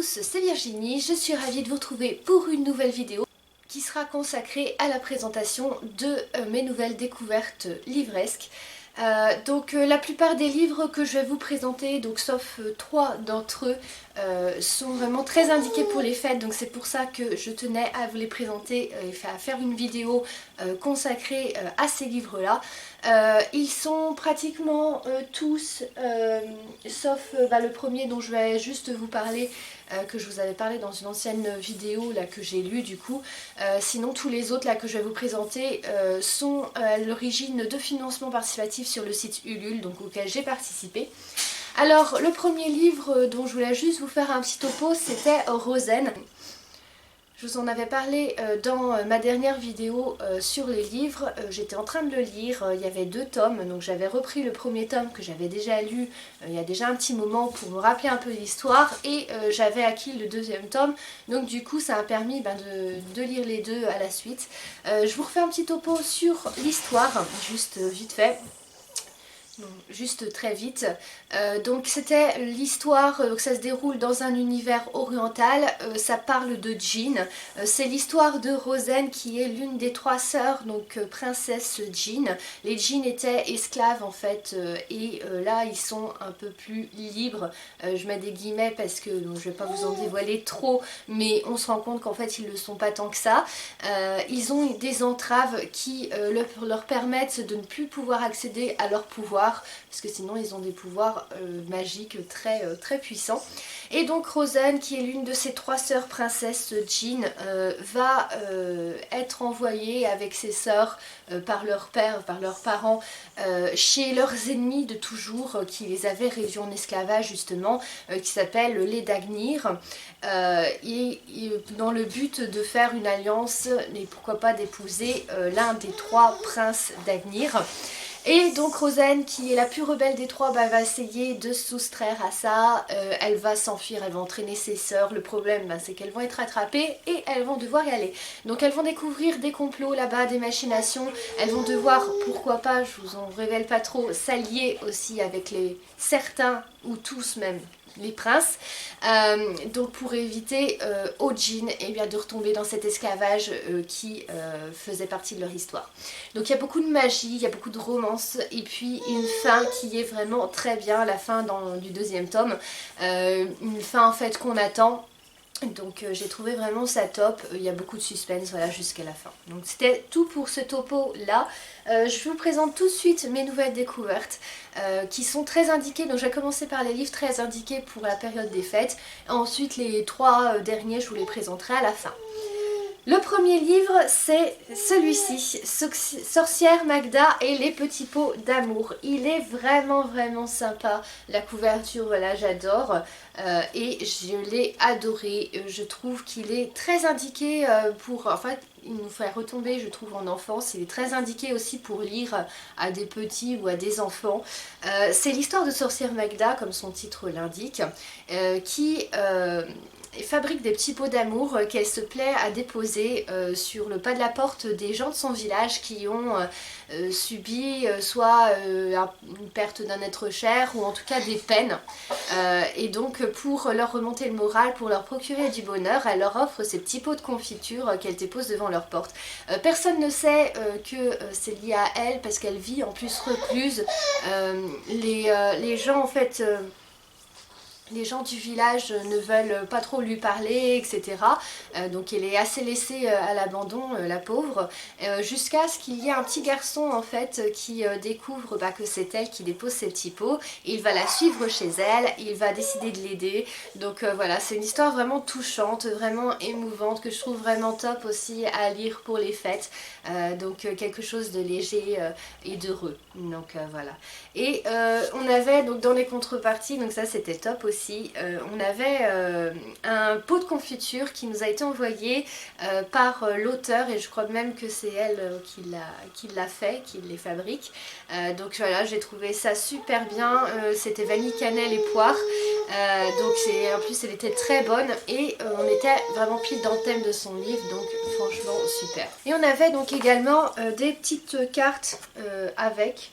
tous, c'est Virginie, je suis ravie de vous retrouver pour une nouvelle vidéo qui sera consacrée à la présentation de mes nouvelles découvertes livresques. La plupart des livres que je vais vous présenter, donc sauf 3 d'entre eux, sont vraiment très indiqués pour les fêtes, donc c'est pour ça que je tenais à vous les présenter et à faire une vidéo consacrée à ces livres-là. Ils sont pratiquement tous, sauf le premier dont je vais juste vous parler, que je vous avais parlé dans une ancienne vidéo là, que j'ai lue du coup. Sinon tous les autres là, que je vais vous présenter sont à l'origine de financement participatif sur le site Ulule, donc auquel j'ai participé. Alors le premier livre dont je voulais juste vous faire un petit topo, c'était Rosen. Je vous en avais parlé dans ma dernière vidéo sur les livres. J'étais en train de le lire, il y avait 2 tomes, donc j'avais repris le premier tome que j'avais déjà lu il y a déjà un petit moment pour me rappeler un peu l'histoire, et j'avais acquis le 2e tome, donc du coup ça m'a permis de lire les deux à la suite. Je vous refais un petit topo sur l'histoire, juste vite fait. Juste très vite. Donc c'était l'histoire, ça se déroule dans un univers oriental, ça parle de Jean. C'est l'histoire de Rosen qui est l'une des 3 sœurs, donc princesse Jean. Les Jean étaient esclaves en fait, et là ils sont un peu plus libres. Je mets des guillemets parce que donc, je vais pas vous en dévoiler trop, mais on se rend compte qu'en fait ils ne le sont pas tant que ça. Ils ont des entraves qui leur permettent de ne plus pouvoir accéder à leur pouvoir, parce que sinon ils ont des pouvoirs magiques très puissants. Et donc Rosen, qui est l'une de ces 3 sœurs princesses Jean, va être envoyée avec ses sœurs par leur père, par leurs parents, chez leurs ennemis de toujours, qui les avaient réduits en esclavage justement, qui s'appellent les Dagnir, et dans le but de faire une alliance, et pourquoi pas d'épouser l'un des 3 princes Dagnir. Et donc Rosen, qui est la plus rebelle des 3, va essayer de se soustraire à ça. Elle va s'enfuir, elle va entraîner ses sœurs. Le problème c'est qu'elles vont être attrapées et elles vont devoir y aller. Donc elles vont découvrir des complots là-bas, des machinations. Elles vont devoir, pourquoi pas, je vous en révèle pas trop, s'allier aussi avec certains ou tous même les princes, donc pour éviter aux Jean de retomber dans cet esclavage qui faisait partie de leur histoire. Donc il y a beaucoup de magie, il y a beaucoup de romance, et puis une fin qui est vraiment très bien, la fin du 2e tome, une fin en fait qu'on attend. Donc j'ai trouvé vraiment ça top, il y a beaucoup de suspense voilà, jusqu'à la fin. Donc c'était tout pour ce topo là. Je vous présente tout de suite mes nouvelles découvertes qui sont très indiquées. Donc je vais commencer par les livres très indiqués pour la période des fêtes. Ensuite les 3 derniers je vous les présenterai à la fin. Le premier livre c'est celui-ci, Sorcière Magda et les petits pots d'amour. Il est vraiment sympa, la couverture voilà j'adore, et je l'ai adoré. Je trouve qu'il est très indiqué pour, en fait il nous fait retomber je trouve en enfance. Il est très indiqué aussi pour lire à des petits ou à des enfants. C'est l'histoire de Sorcière Magda comme son titre l'indique, qui fabrique des petits pots d'amour qu'elle se plaît à déposer sur le pas de la porte des gens de son village qui ont subi soit une perte d'un être cher ou en tout cas des peines, et donc pour leur remonter le moral, pour leur procurer du bonheur, elle leur offre ces petits pots de confiture qu'elle dépose devant leur porte. Personne ne sait que c'est lié à elle parce qu'elle vit en plus recluse. Les gens en fait... Les gens du village ne veulent pas trop lui parler, etc. Donc elle est assez laissée à l'abandon, la pauvre, jusqu'à ce qu'il y ait un petit garçon en fait qui découvre que c'est elle qui dépose ses petits pots. Il va la suivre chez elle, il va décider de l'aider. Donc voilà, c'est une histoire vraiment touchante, vraiment émouvante, que je trouve vraiment top aussi à lire pour les fêtes. Donc quelque chose de léger et d'heureux. Donc voilà. Et on avait donc dans les contreparties, donc ça c'était top aussi. On avait un pot de confiture qui nous a été envoyé par l'auteur, et je crois même que c'est elle qui l'a fait, qui les fabrique. Donc voilà, j'ai trouvé ça super bien. C'était vanille, cannelle et poire. Donc en plus elle était très bonne, et on était vraiment pile dans le thème de son livre, donc franchement super. Et on avait donc également des petites cartes avec.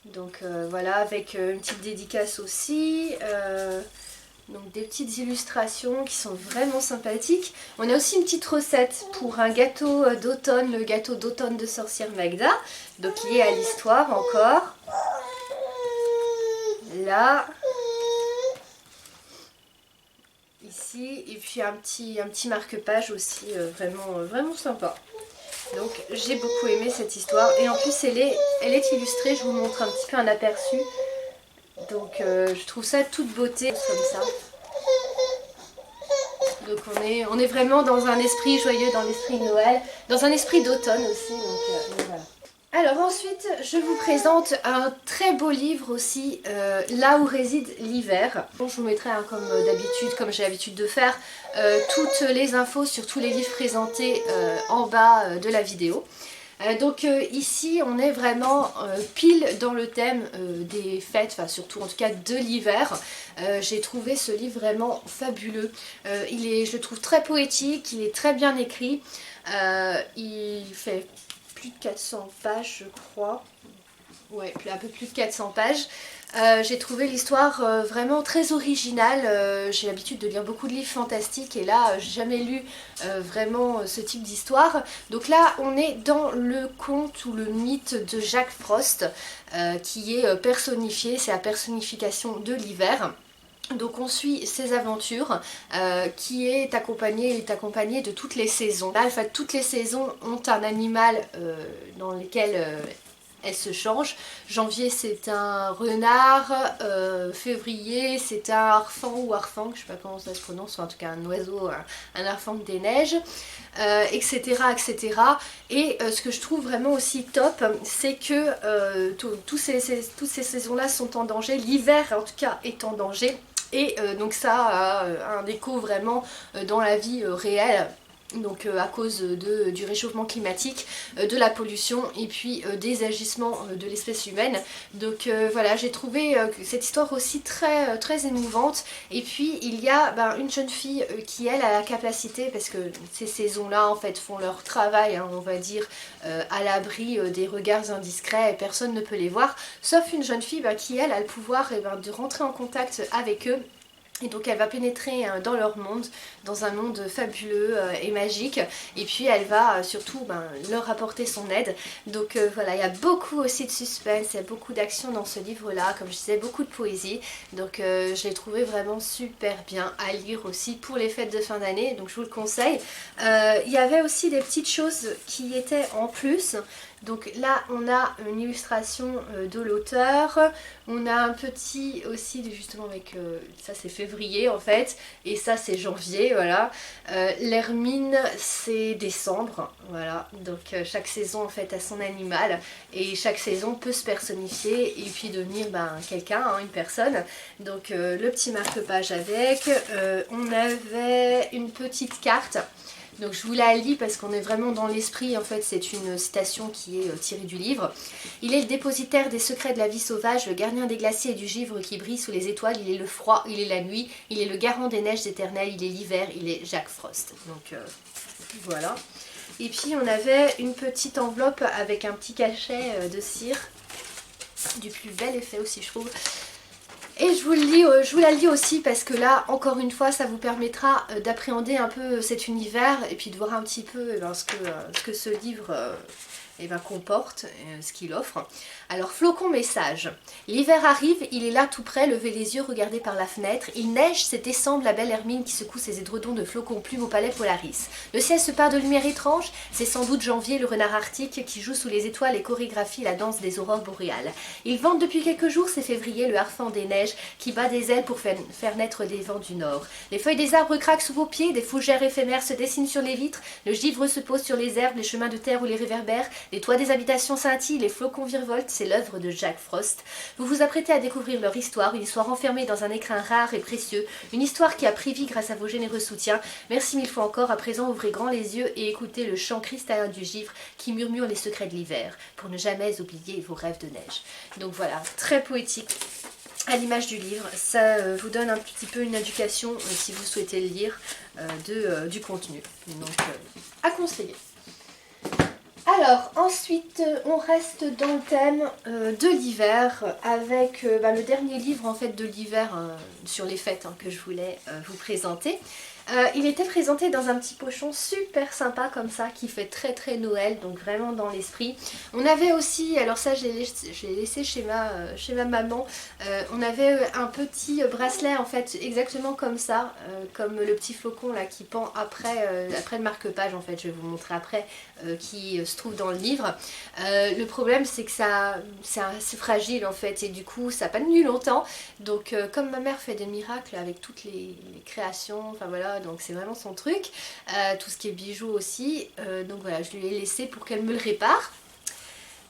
Donc voilà, avec une petite dédicace aussi. Donc des petites illustrations qui sont vraiment sympathiques. On a aussi une petite recette pour un gâteau d'automne, le gâteau d'automne de sorcière Magda. Donc lié à l'histoire encore. Là. Ici. Et puis un petit marque-page aussi, vraiment sympa. Donc j'ai beaucoup aimé cette histoire. Et en plus elle est illustrée, je vous montre un petit peu un aperçu. Donc je trouve ça toute beauté comme ça. Donc on est vraiment dans un esprit joyeux, dans l'esprit de Noël, dans un esprit d'automne aussi. Donc voilà. Alors ensuite, je vous présente un très beau livre aussi, Là où réside l'hiver. Bon, je vous mettrai comme d'habitude, comme j'ai l'habitude de faire, toutes les infos sur tous les livres présentés en bas de la vidéo. Donc ici on est vraiment pile dans le thème des fêtes, enfin surtout en tout cas de l'hiver. J'ai trouvé ce livre vraiment fabuleux. Je le trouve très poétique, il est très bien écrit. Il fait plus de 400 pages je crois. Ouais, un peu plus de 400 pages. J'ai trouvé l'histoire vraiment très originale. J'ai l'habitude de lire beaucoup de livres fantastiques et là j'ai jamais lu vraiment ce type d'histoire. Donc là on est dans le conte ou le mythe de Jack Frost qui est personnifié, c'est la personnification de l'hiver. Donc on suit ses aventures qui est accompagné de toutes les saisons. Là en fait toutes les saisons ont un animal dans lequel elle se change. Janvier c'est un renard, février c'est un harfang ou harfang, je sais pas comment ça se prononce, en tout cas un oiseau, un harfang des neiges, etc. etc. Et ce que je trouve vraiment aussi top, c'est que toutes ces saisons là sont en danger, l'hiver en tout cas est en danger. Et donc ça a un écho vraiment dans la vie réelle. Donc à cause du réchauffement climatique, de la pollution et puis des agissements de l'espèce humaine. Donc voilà, j'ai trouvé cette histoire aussi très émouvante. Et puis il y a une jeune fille qui elle a la capacité, parce que ces saisons-là en fait font leur travail, hein, on va dire, à l'abri des regards indiscrets et personne ne peut les voir, sauf une jeune fille qui elle a le pouvoir de rentrer en contact avec eux. Et donc elle va pénétrer dans leur monde, dans un monde fabuleux et magique. Et puis elle va surtout leur apporter son aide. Donc voilà, il y a beaucoup aussi de suspense, il y a beaucoup d'action dans ce livre-là. Comme je disais, beaucoup de poésie. Donc je l'ai trouvé vraiment super bien à lire aussi pour les fêtes de fin d'année. Donc je vous le conseille. Il y avait aussi des petites choses qui étaient en plus. Donc là on a une illustration de l'auteur, on a un petit aussi justement avec, ça c'est février en fait, et ça c'est janvier, voilà. L'hermine c'est décembre, voilà. Donc chaque saison en fait a son animal, et chaque saison peut se personnifier et puis devenir quelqu'un, hein, une personne. Donc le petit marque-page avec, on avait une petite carte. Donc je vous la lis parce qu'on est vraiment dans l'esprit, en fait c'est une citation qui est tirée du livre. Il est le dépositaire des secrets de la vie sauvage, le gardien des glaciers et du givre qui brille sous les étoiles, il est le froid, il est la nuit, il est le garant des neiges éternelles, il est l'hiver, il est Jack Frost. Donc voilà. Et puis on avait une petite enveloppe avec un petit cachet de cire, du plus bel effet aussi je trouve. Et je vous la lis aussi parce que là, encore une fois, ça vous permettra d'appréhender un peu cet univers et puis de voir un petit peu ce que ce livre comporte, ce qu'il offre. Alors, flocon message. L'hiver arrive, il est là tout près, levez les yeux, regardez par la fenêtre. Il neige, c'est décembre, la belle Hermine qui secoue ses édredons de flocons plumes au palais Polaris. Le ciel se part de lumière étrange, c'est sans doute Janvier, le renard arctique, qui joue sous les étoiles et chorégraphie la danse des aurores boréales. Il vente depuis quelques jours, c'est février, le harfang des neiges, qui bat des ailes pour faire naître des vents du nord. Les feuilles des arbres craquent sous vos pieds, des fougères éphémères se dessinent sur les vitres, le givre se pose sur les herbes, les chemins de terre ou les réverbères, les toits des habitations scintillent, les flocons virevoltent, c'est l'œuvre de Jack Frost. Vous vous apprêtez à découvrir leur histoire, une histoire enfermée dans un écrin rare et précieux, une histoire qui a pris vie grâce à vos généreux soutiens. Merci mille fois encore, à présent ouvrez grand les yeux et écoutez le chant cristallin du givre qui murmure les secrets de l'hiver, pour ne jamais oublier vos rêves de neige. Donc voilà, très poétique. À l'image du livre, ça vous donne un petit peu une éducation si vous souhaitez le lire du contenu. Donc à conseiller. Alors ensuite on reste dans le thème de l'hiver avec le dernier livre en fait de l'hiver sur les fêtes que je voulais vous présenter. Il était présenté dans un petit pochon super sympa comme ça qui fait très très Noël, donc vraiment dans l'esprit. On avait aussi, alors ça j'ai laissé chez ma maman, on avait un petit bracelet en fait exactement comme ça, comme le petit flocon là qui pend après le marque-page en fait, je vais vous montrer après, qui se trouve dans le livre. Le problème c'est que c'est assez fragile en fait et du coup ça n'a pas tenu longtemps, donc comme ma mère fait des miracles avec toutes les créations, enfin voilà, donc c'est vraiment son truc, tout ce qui est bijoux aussi, donc voilà, je lui ai laissé pour qu'elle me le répare.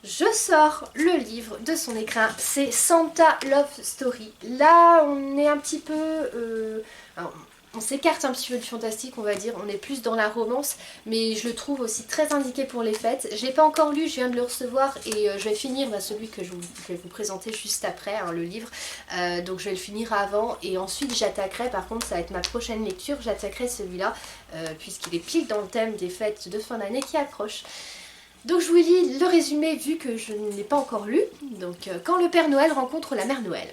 Je sors le livre de son écrin, c'est Santa Love Story. Là on est un petit peu... alors, on s'écarte un petit peu du fantastique on va dire, on est plus dans la romance, mais je le trouve aussi très indiqué pour les fêtes. Je l'ai pas encore lu, je viens de le recevoir et je vais finir celui que je vais vous présenter juste après, le livre. Donc je vais le finir avant et ensuite j'attaquerai, par contre ça va être ma prochaine lecture, j'attaquerai celui-là puisqu'il est pile dans le thème des fêtes de fin d'année qui approchent. Donc je vous lis le résumé vu que je ne l'ai pas encore lu. Donc quand le Père Noël rencontre la Mère Noël.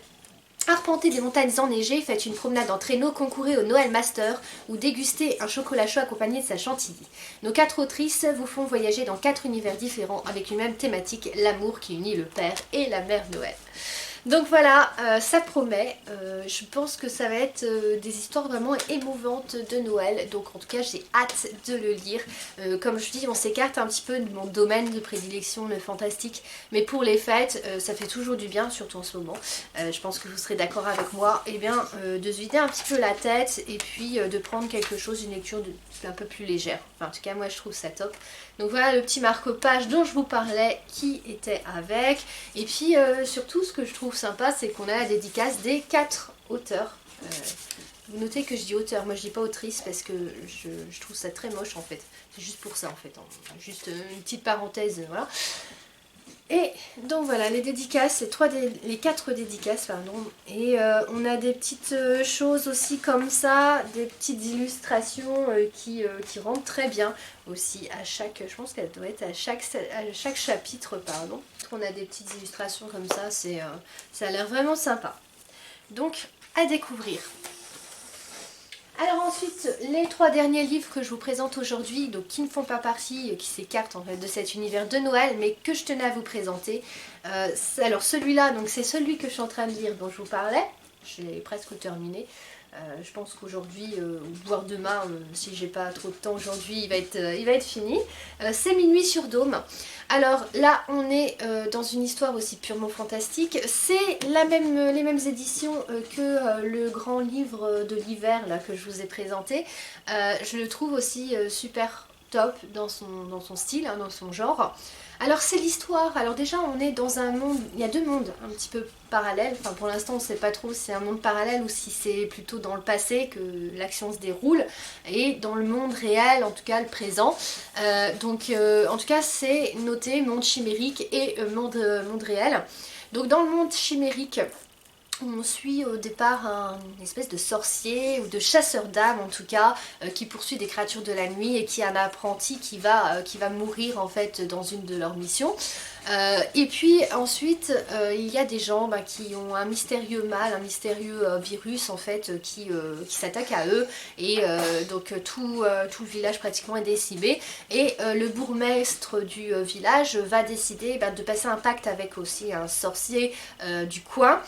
Arpentez des montagnes enneigées, faites une promenade en traîneau, concourez au Noël Master ou dégustez un chocolat chaud accompagné de sa chantilly. Nos 4 autrices vous font voyager dans 4 univers différents avec une même thématique, l'amour qui unit le Père et la Mère Noël. Donc voilà, ça promet, je pense que ça va être des histoires vraiment émouvantes de Noël, donc en tout cas j'ai hâte de le lire. Comme je dis, on s'écarte un petit peu de mon domaine de prédilection, le fantastique, mais pour les fêtes, ça fait toujours du bien, surtout en ce moment. Je pense que vous serez d'accord avec moi, et bien de se vider un petit peu la tête et puis de prendre quelque chose, une lecture un peu plus légère. Enfin en tout cas moi je trouve ça top. Donc voilà le petit marque-page dont je vous parlais qui était avec. Et puis surtout ce que je trouve sympa c'est qu'on a la dédicace des 4 auteurs. Vous notez que je dis auteur, moi je dis pas autrice parce que je trouve ça très moche en fait. C'est juste pour ça en fait. Juste une petite parenthèse, voilà. Et donc voilà, les dédicaces, les 4 dédicaces, pardon. Et on a des petites choses aussi comme ça, des petites illustrations qui rendent très bien aussi à chaque, je pense qu'elle doit être à chaque chapitre, pardon. On a des petites illustrations comme ça, ça a l'air vraiment sympa. Donc, à découvrir. Alors ensuite, les 3 derniers livres que je vous présente aujourd'hui, donc qui ne font pas partie, qui s'écartent en fait de cet univers de Noël, mais que je tenais à vous présenter. Alors celui-là, donc c'est celui que je suis en train de lire dont je vous parlais, je l'ai presque terminé. Je pense qu'aujourd'hui, voire demain, si j'ai pas trop de temps aujourd'hui, il va être fini. C'est Minuit sur Dôme. Alors là, on est dans une histoire aussi purement fantastique. C'est les mêmes éditions que le grand livre de l'hiver là que je vous ai présenté. Je le trouve aussi super top dans son style, dans son genre. Alors c'est l'histoire, alors déjà on est dans un monde, il y a 2 mondes un petit peu parallèles, enfin pour l'instant on ne sait pas trop si c'est un monde parallèle ou si c'est plutôt dans le passé que l'action se déroule, et dans le monde réel, en tout cas le présent. En tout cas c'est noté monde chimérique et monde réel. Donc dans le monde chimérique, on suit au départ une espèce de sorcier ou de chasseur d'âmes en tout cas qui poursuit des créatures de la nuit et qui a un apprenti qui va mourir en fait dans une de leurs missions. Et puis ensuite il y a des gens qui ont un mystérieux mal, un mystérieux virus en fait qui s'attaque à eux et donc tout le village pratiquement est décimé et le bourgmestre du village va décider de passer un pacte avec aussi un sorcier du coin.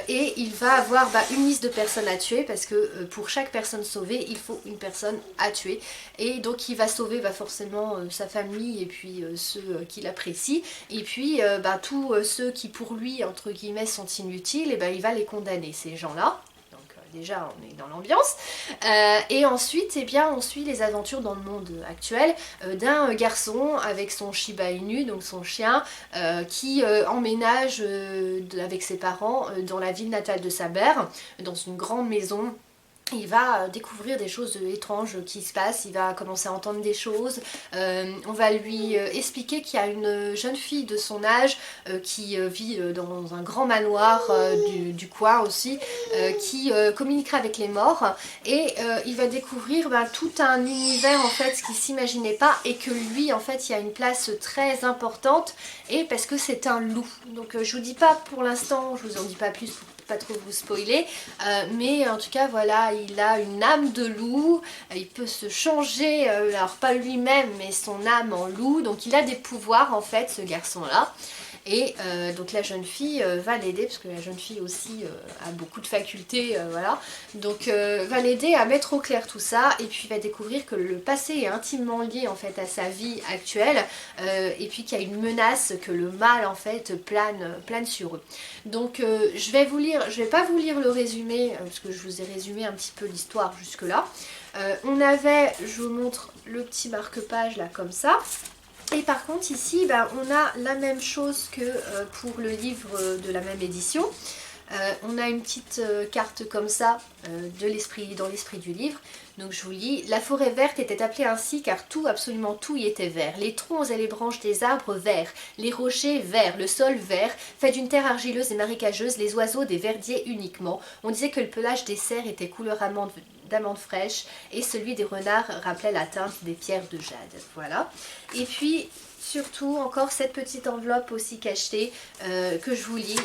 Et il va avoir une liste de personnes à tuer parce que pour chaque personne sauvée il faut une personne à tuer, et donc il va sauver forcément sa famille et puis ceux qu'il apprécie, et puis tous ceux qui pour lui entre guillemets sont inutiles, et il va les condamner, ces gens là. Déjà on est dans l'ambiance, et ensuite on suit les aventures dans le monde actuel d'un garçon avec son Shiba Inu, donc son chien, qui emménage avec ses parents dans la ville natale de sa mère, dans une grande maison il va découvrir des choses étranges qui se passent, il va commencer à entendre des choses, on va lui expliquer qu'il y a une jeune fille de son âge qui vit dans un grand manoir du coin aussi, qui communiquera avec les morts, et il va découvrir tout un univers en fait qu'il s'imaginait pas, et que lui en fait il y a une place très importante, et parce que c'est un loup. Donc je vous dis pas pour l'instant, je vous en dis pas plus pour pas trop vous spoiler, mais en tout cas voilà, il a une âme de loup, il peut se changer, alors pas lui-même mais son âme en loup, donc il a des pouvoirs en fait ce garçon là. Et donc la jeune fille va l'aider, parce que la jeune fille aussi a beaucoup de facultés, voilà. Donc va l'aider à mettre au clair tout ça, et puis va découvrir que le passé est intimement lié en fait à sa vie actuelle, et puis qu'il y a une menace, que le mal en fait plane sur eux. Donc je vais pas vous lire le résumé, parce que je vous ai résumé un petit peu l'histoire jusque là. On avait, je vous montre le petit marque-page là comme ça. Et par contre ici on a la même chose que pour le livre de la même édition. On a une petite carte comme ça dans l'esprit du livre. Donc je vous lis: la forêt verte était appelée ainsi car tout, absolument tout y était vert. Les troncs et les branches des arbres verts, les rochers verts, le sol vert, fait d'une terre argileuse et marécageuse, les oiseaux des verdiers uniquement. On disait que le pelage des cerfs était couleur d'amande fraîche, et celui des renards rappelait la teinte des pierres de jade. Voilà. Et puis surtout encore cette petite enveloppe aussi cachetée que je vous lis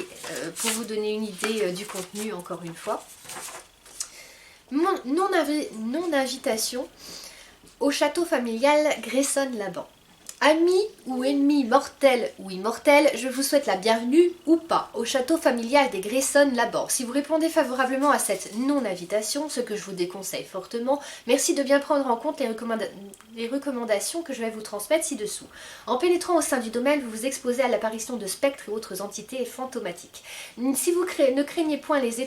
pour vous donner une idée du contenu encore une fois. Mon non-invitation au château familial Grayson-Laban. Amis ou ennemis mortels ou immortels, je vous souhaite la bienvenue ou pas au château familial des Grayson-Laban. Si vous répondez favorablement à cette non-invitation, ce que je vous déconseille fortement, merci de bien prendre en compte les recommandations que je vais vous transmettre ci-dessous. En pénétrant au sein du domaine, vous vous exposez à l'apparition de spectres et autres entités fantomatiques. Si vous ne craignez point les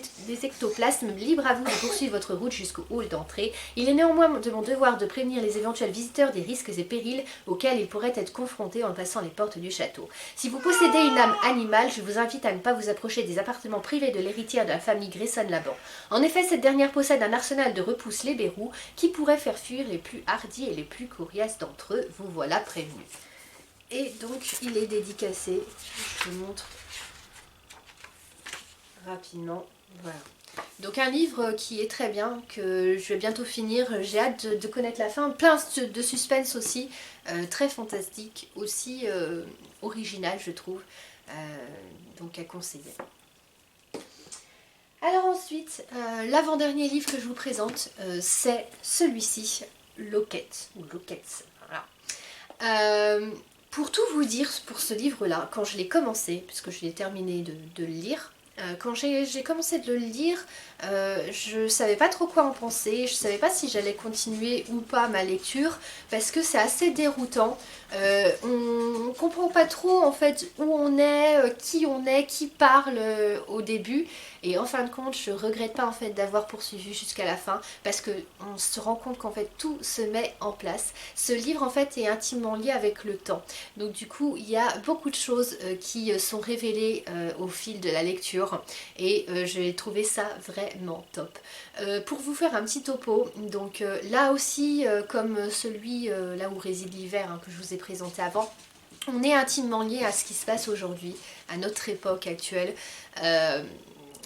ectoplasmes, libre à vous de poursuivre votre route jusqu'au hall d'entrée. Il est néanmoins de mon devoir de prévenir les éventuels visiteurs des risques et périls auxquels ils pourraient être confrontés en passant les portes du château. Si vous possédez une âme animale, je vous invite à ne pas vous approcher des appartements privés de l'héritière de la famille Grayson-Laban. En effet, cette dernière possède un arsenal de repousse lébérous qui pourrait faire fuir les plus hardis et les plus coriaces d'entre eux. Vous voilà prévenus. Et donc, il est dédicacé. Je vous montre rapidement. Voilà. Donc un livre qui est très bien, que je vais bientôt finir, j'ai hâte de connaître la fin, plein de suspense aussi, très fantastique, aussi original je trouve, donc à conseiller. Alors ensuite, l'avant-dernier livre que je vous présente, c'est celui-ci, Locket, ou Lockets, voilà. Pour tout vous dire, pour ce livre-là, quand je l'ai commencé, puisque je l'ai terminé de le lire, quand j'ai commencé de le lire, je savais pas trop quoi en penser, je savais pas si j'allais continuer ou pas ma lecture, parce que c'est assez déroutant. On comprend pas trop en fait où on est, qui parle au début, et en fin de compte je regrette pas en fait d'avoir poursuivi jusqu'à la fin, parce que on se rend compte qu'en fait tout se met en place. Ce livre en fait est intimement lié avec le temps, donc du coup il y a beaucoup de choses qui sont révélées au fil de la lecture, et j'ai trouvé ça vraiment top. Pour vous faire un petit topo, donc là aussi comme celui là où réside l'hiver que je vous ai présenté avant, on est intimement lié à ce qui se passe aujourd'hui, à notre époque actuelle.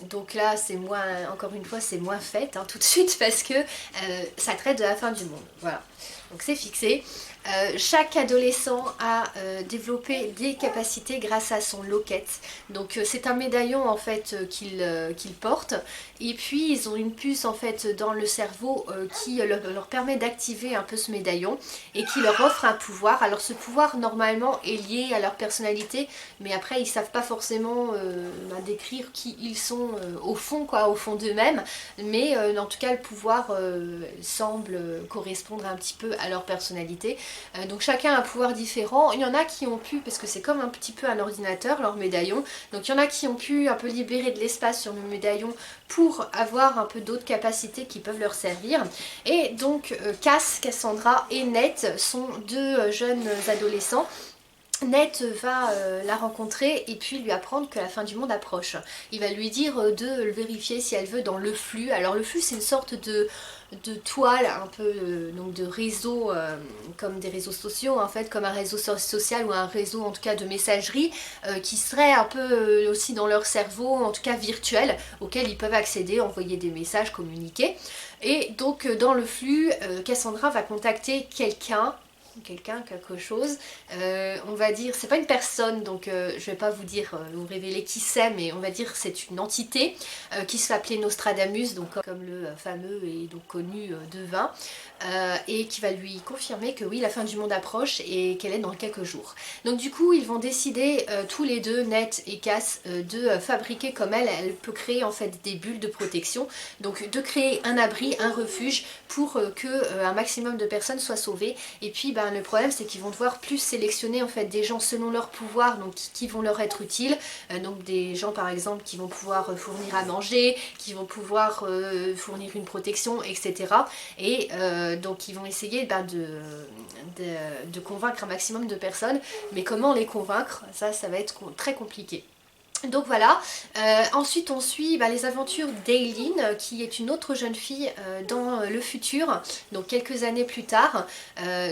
Donc là c'est moins, encore une fois c'est moins fait tout de suite, parce que ça traite de la fin du monde, voilà, donc c'est fixé. Chaque adolescent a développé des capacités grâce à son locket. Donc c'est un médaillon en fait qu'il porte, et puis ils ont une puce en fait dans le cerveau qui leur permet d'activer un peu ce médaillon, et qui leur offre un pouvoir. Alors ce pouvoir normalement est lié à leur personnalité, mais après ils savent pas forcément décrire qui ils sont au fond d'eux-mêmes, mais en tout cas le pouvoir semble correspondre un petit peu à leur personnalité. Donc chacun a un pouvoir différent. Il y en a qui ont pu, parce que c'est comme un petit peu un ordinateur leur médaillon, donc il y en a qui ont pu un peu libérer de l'espace sur le médaillon pour avoir un peu d'autres capacités qui peuvent leur servir. Et donc Cass, Cassandra et Nate sont deux jeunes adolescents Ned va la rencontrer et puis lui apprendre que la fin du monde approche. Il va lui dire de le vérifier si elle veut dans le flux. Alors le flux c'est une sorte de toile, un peu donc de réseau, comme des réseaux sociaux en fait, comme un réseau social ou un réseau en tout cas de messagerie qui serait un peu aussi dans leur cerveau, en tout cas virtuel, auquel ils peuvent accéder, envoyer des messages, communiquer. Et donc dans le flux, Cassandra va contacter quelque chose, on va dire, c'est pas une personne donc je vais pas vous dire, vous révéler qui c'est, mais on va dire c'est une entité qui se fait appeler Nostradamus, donc comme le fameux et donc connu devin, et qui va lui confirmer que oui la fin du monde approche et qu'elle est dans quelques jours. Donc du coup ils vont décider tous les deux, Ned et Cass, de fabriquer comme elle peut créer en fait des bulles de protection, donc de créer un abri, un refuge pour que un maximum de personnes soient sauvées. Et puis le problème c'est qu'ils vont devoir plus sélectionner en fait des gens selon leur pouvoir, donc qui vont leur être utiles, donc des gens par exemple qui vont pouvoir fournir à manger, qui vont pouvoir fournir une protection, etc. Et donc ils vont essayer de convaincre un maximum de personnes, mais comment les convaincre, ça va être très compliqué. Donc voilà, ensuite on suit les aventures d'Aileen qui est une autre jeune fille dans le futur, donc quelques années plus tard.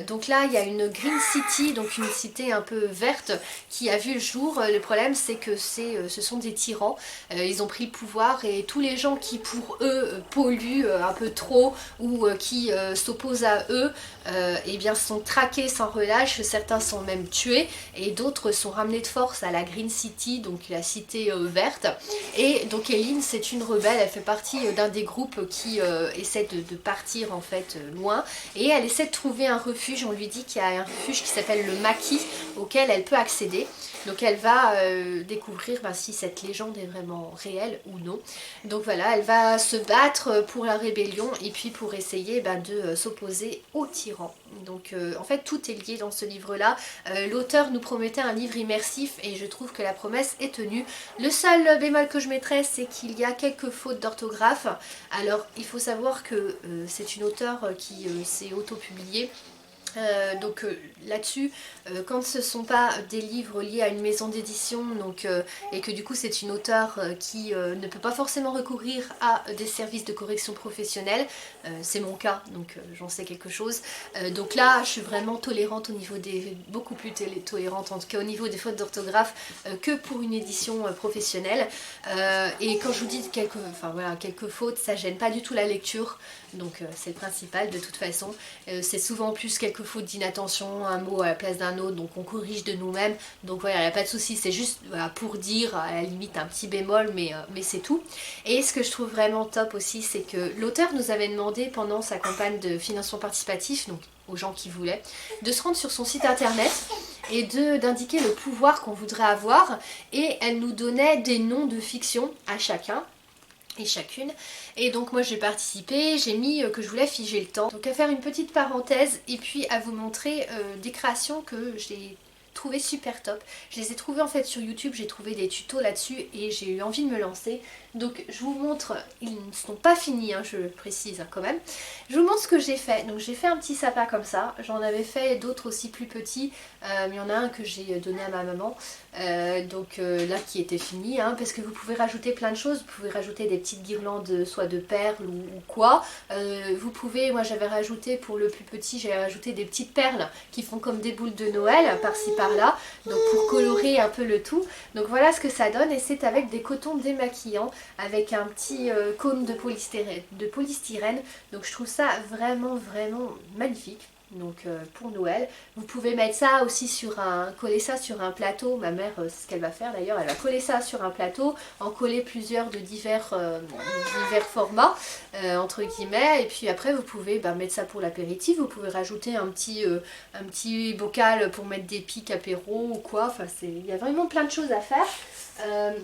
Donc là il y a une Green City, donc une cité un peu verte qui a vu le jour. Le problème c'est que ce sont des tyrans, ils ont pris le pouvoir et tous les gens qui pour eux polluent un peu trop ou qui s'opposent à eux, eh bien sont traqués sans relâche, certains sont même tués et d'autres sont ramenés de force à la Green City, donc la cité verte. Et donc Aileen c'est une rebelle, elle fait partie d'un des groupes qui essaie de partir en fait loin, et elle essaie de trouver un refuge. On lui dit qu'il y a un refuge qui s'appelle le Maquis auquel elle peut accéder. Donc elle va découvrir si cette légende est vraiment réelle ou non. Donc voilà, elle va se battre pour la rébellion et puis pour essayer de s'opposer aux tyrans. Donc en fait tout est lié dans ce livre-là. L'auteur nous promettait un livre immersif et je trouve que la promesse est tenue. Le seul bémol que je mettrais, c'est qu'il y a quelques fautes d'orthographe. Alors il faut savoir que c'est une auteure qui s'est auto-publiée. Donc là-dessus, quand ce ne sont pas des livres liés à une maison d'édition, et que du coup c'est une auteure qui ne peut pas forcément recourir à des services de correction professionnelle, c'est mon cas, donc j'en sais quelque chose. Donc là, je suis vraiment tolérante au niveau beaucoup plus tolérante en tout cas au niveau des fautes d'orthographe que pour une édition professionnelle. Et quand je vous dis quelques fautes, ça gêne pas du tout la lecture, donc c'est le principal de toute façon. C'est souvent plus quelques fautes d'inattention, un mot à la place d'un autre, donc on corrige de nous-mêmes, donc voilà, il n'y a pas de souci, c'est juste pour dire à la limite un petit bémol, mais c'est tout. Et ce que je trouve vraiment top aussi, c'est que l'auteur nous avait demandé pendant sa campagne de financement participatif, donc aux gens qui voulaient, de se rendre sur son site internet et d'indiquer le pouvoir qu'on voudrait avoir, et elle nous donnait des noms de fiction à chacun et chacune, et donc moi j'ai participé, j'ai mis que je voulais figer le temps, donc à faire une petite parenthèse et puis à vous montrer des créations que j'ai trouvées super top. Je les ai trouvées en fait sur YouTube, j'ai trouvé des tutos là-dessus et j'ai eu envie de me lancer. Donc je vous montre, ils ne sont pas finis, je le précise quand même. Je vous montre ce que j'ai fait. Donc j'ai fait un petit sapin comme ça, j'en avais fait d'autres aussi plus petits, mais il y en a un que j'ai donné à ma maman, là qui était fini, parce que vous pouvez rajouter plein de choses, vous pouvez rajouter des petites guirlandes soit de perles ou quoi. Vous pouvez, moi j'avais rajouté pour le plus petit, j'avais rajouté des petites perles qui font comme des boules de Noël par-ci par-là, donc pour colorer un peu le tout. Donc voilà ce que ça donne, et c'est avec des cotons démaquillants, avec un petit cône de polystyrène, donc je trouve ça vraiment magnifique. Donc pour Noël, vous pouvez mettre ça aussi coller ça sur un plateau. Ma mère, c'est ce qu'elle va faire d'ailleurs, elle va coller ça sur un plateau, en coller plusieurs de divers formats entre guillemets, et puis après vous pouvez mettre ça pour l'apéritif. Vous pouvez rajouter un petit bocal pour mettre des pics apéro ou quoi. Enfin il y a vraiment plein de choses à faire.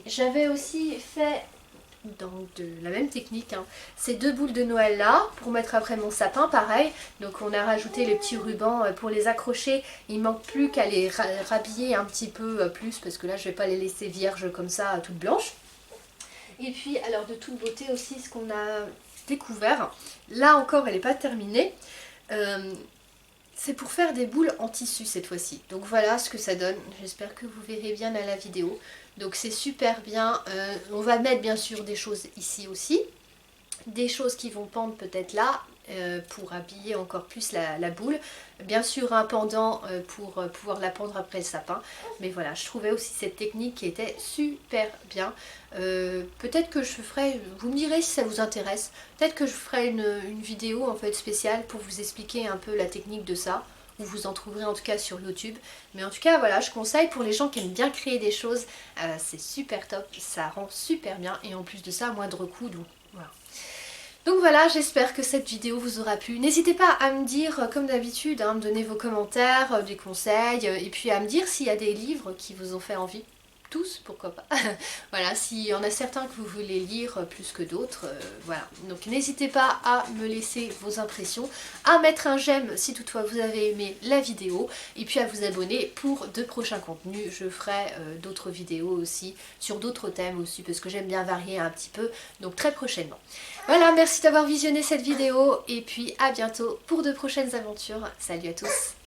J'avais aussi fait donc de la même technique, ces deux boules de Noël là pour mettre après mon sapin, pareil. Donc on a rajouté les petits rubans pour les accrocher, il manque plus qu'à les rhabiller un petit peu plus, parce que là je vais pas les laisser vierges comme ça toutes blanches. Et puis alors de toute beauté aussi, ce qu'on a découvert, là encore elle n'est pas terminée, C'est pour faire des boules en tissu cette fois-ci. Donc voilà ce que ça donne. J'espère que vous verrez bien à la vidéo. Donc c'est super bien. On va mettre bien sûr des choses ici aussi. Des choses qui vont pendre peut-être là pour habiller encore plus la boule. Bien sûr un pendant pour pouvoir la pendre après le sapin. Mais voilà, je trouvais aussi cette technique qui était super bien. Peut-être que je ferai, vous me direz si ça vous intéresse, peut-être que je ferai une vidéo en fait spéciale pour vous expliquer un peu la technique de ça. Ou vous en trouverez en tout cas sur YouTube. Mais en tout cas voilà, je conseille pour les gens qui aiment bien créer des choses. C'est super top, ça rend super bien. Et en plus de ça, moindre coût, donc voilà. Donc voilà, j'espère que cette vidéo vous aura plu. N'hésitez pas à me dire, comme d'habitude, à me donner vos commentaires, des conseils, et puis à me dire s'il y a des livres qui vous ont fait envie. Tous, pourquoi pas. Voilà, s'il y en a certains que vous voulez lire plus que d'autres, voilà. Donc n'hésitez pas à me laisser vos impressions, à mettre un j'aime si toutefois vous avez aimé la vidéo, et puis à vous abonner pour de prochains contenus. Je ferai d'autres vidéos aussi, sur d'autres thèmes aussi, parce que j'aime bien varier un petit peu, donc très prochainement. Voilà, merci d'avoir visionné cette vidéo, et puis à bientôt pour de prochaines aventures. Salut à tous!